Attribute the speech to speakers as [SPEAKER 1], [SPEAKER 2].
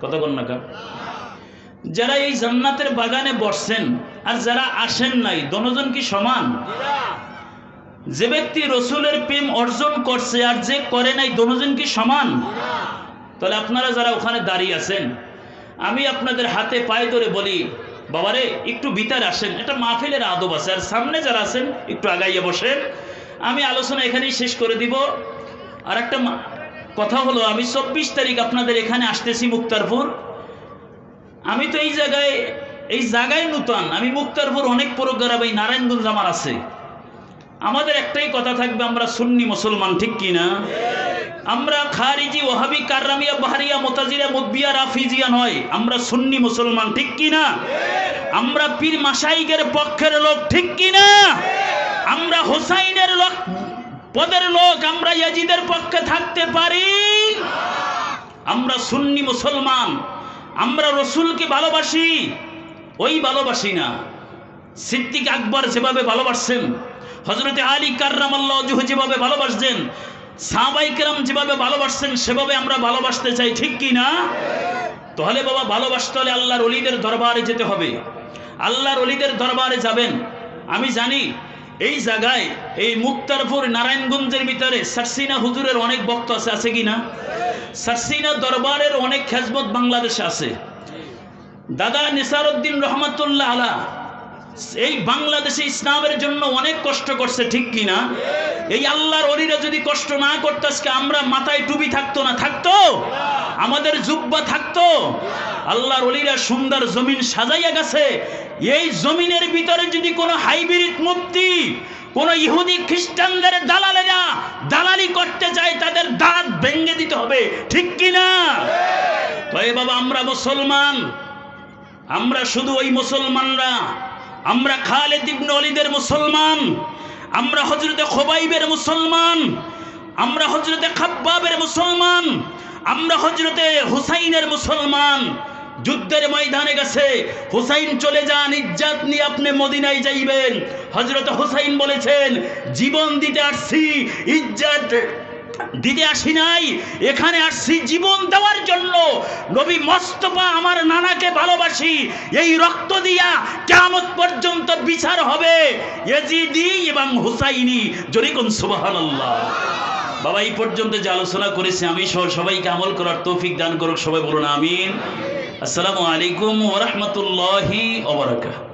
[SPEAKER 1] কথা বল না কা? যারা এই জান্নাতের বাগানে বসছেন আর যারা আসেন নাই, দুজন কি সমান? যে ব্যক্তি রসুলের প্রেম অর্জন করছে আর যে করে নাই, দুজন কি সমান? তাহলে আপনারা যারা ওখানে দাঁড়িয়ে আছেন, আমি আপনাদের হাতে পায়ে ধরে বলি, বাবারে একটু ভিতরে আসেন, এটা মাহফিলের আদব আছে। আর সামনে যারা আছেন একটু আগাইয়া বসেন। আমি আলোচনা এখানেই শেষ করে দিব। আর একটা কথা হলো, আমি 24 তারিখ আপনাদের এখানে আসতেছি মুক্তারপুর। আমি তো এই জায়গায় নূতন। আমি মুক্তারপুর অনেক প্রোগ্রাম এই নারায়ণগঞ্জ আমার আছে। আমাদের একটাই কথা থাকবে, আমরা সুন্নি মুসলমান, ঠিক কি না? আমরা খারিজি, ওহাবি, কাররামিয়া, বাহারিয়া, মুতাজিলা, মুদবিয়া, রাফিজিয়া নয়, আমরা সুন্নি মুসলমান, ঠিক কি না? আমরা পীর মাশাইখের পক্ষের লোক, ঠিক কি না? আমরা হোসাইনের লোক, পদের লোক, আমরা ইয়াজিদের পক্ষে থাকতে পারি? আমরা সুন্নি মুসলমান। আমরা রসুলকে ভালোবাসি, ওই ভালোবাসি না সিদ্দিক আকবর যেভাবে ভালোবাসছেন, হযরতে আলী কাররামাল্লাহু ওয়াজহু যেভাবে ভালোবাসছেন, সাহাবায়ে কেরাম যেভাবে ভালোবাসছেন, সেভাবে আমরা ভালোবাসতে চাই, ঠিক কি না? তাহলে বাবা, ভালোবাসতে হলে আল্লাহর ওলিদের দরবারে যেতে হবে। আল্লাহর ওলিদের দরবারে যাবেন। আমি জানি এই জায়গায়, এই মুক্তারপুর নারায়ণগঞ্জের ভিতরে সারসিনা হুজুরের অনেক ভক্ত আছে, আছে কি না? সারসিনা দরবারের অনেক খেজমত বাংলাদেশে আছে। দাদা নিসারউদ্দিন রহমাতুল্লাহ আলাইহি এই বাংলাদেশে ইসলামের জন্য অনেক কষ্ট করছে, ঠিক কি না? এই আল্লাহর ওলিরা যদি কষ্ট না করতো, আজকে আমরা মাথায় টুপি থাকতো না? থাকতো? আমাদের জুব্বা থাকতো? আল্লাহর ওলিরা সুন্দর জমিন সাজাইয়া গেছে। এই জমিনের ভিতরে যদি কোনো হাইব্রিড মুফতি, কোন ইহুদি খ্রিস্টানদের দালালেরা দালালি করতে চায়, তাদের দাঁত ভেঙে দিতে হবে, ঠিক কি না? তাই বাবা, আমরা মুসলমান। আমরা শুধু ওই মুসলমানরা, আমরা খালিদ ইবনে ওয়ালিদের মুসলমান, আমরা হযরতে খুবাইবের মুসলমান, আমরা হযরতে খাব্বাবের মুসলমান, আমরা হযরতে হুসাইনের মুসলমান। যুদ্ধের ময়দানে গেছে, হুসাইন চলে যান, ইজ্জত নিয়ে আপনি মদিনায় যাইবেন। হযরত হুসাইন বলেছেন, জীবন দিতে আসছি, ইজ্জত দিতে আসি নাই, এখানে আসছি জীবন দেওয়ার জন্য। নবী মুস্তাফা আমার নানাকে ভালোবাসি, এই রক্ত দিয়া কিয়ামত পর্যন্ত বিচার হবে ইয়াজিদি এবং হুসাইনি। জোরে কোন সুবহানাল্লাহ। বাবা, এই পর্যন্ত যে আলোচনা করেছি, আমি সবাইকে আমল করার তৌফিক দান করুক। সবাই বলুন আমিন। আসসালামু আলাইকুম ওয়া রাহমাতুল্লাহি ওয়া বারাকাতুহু।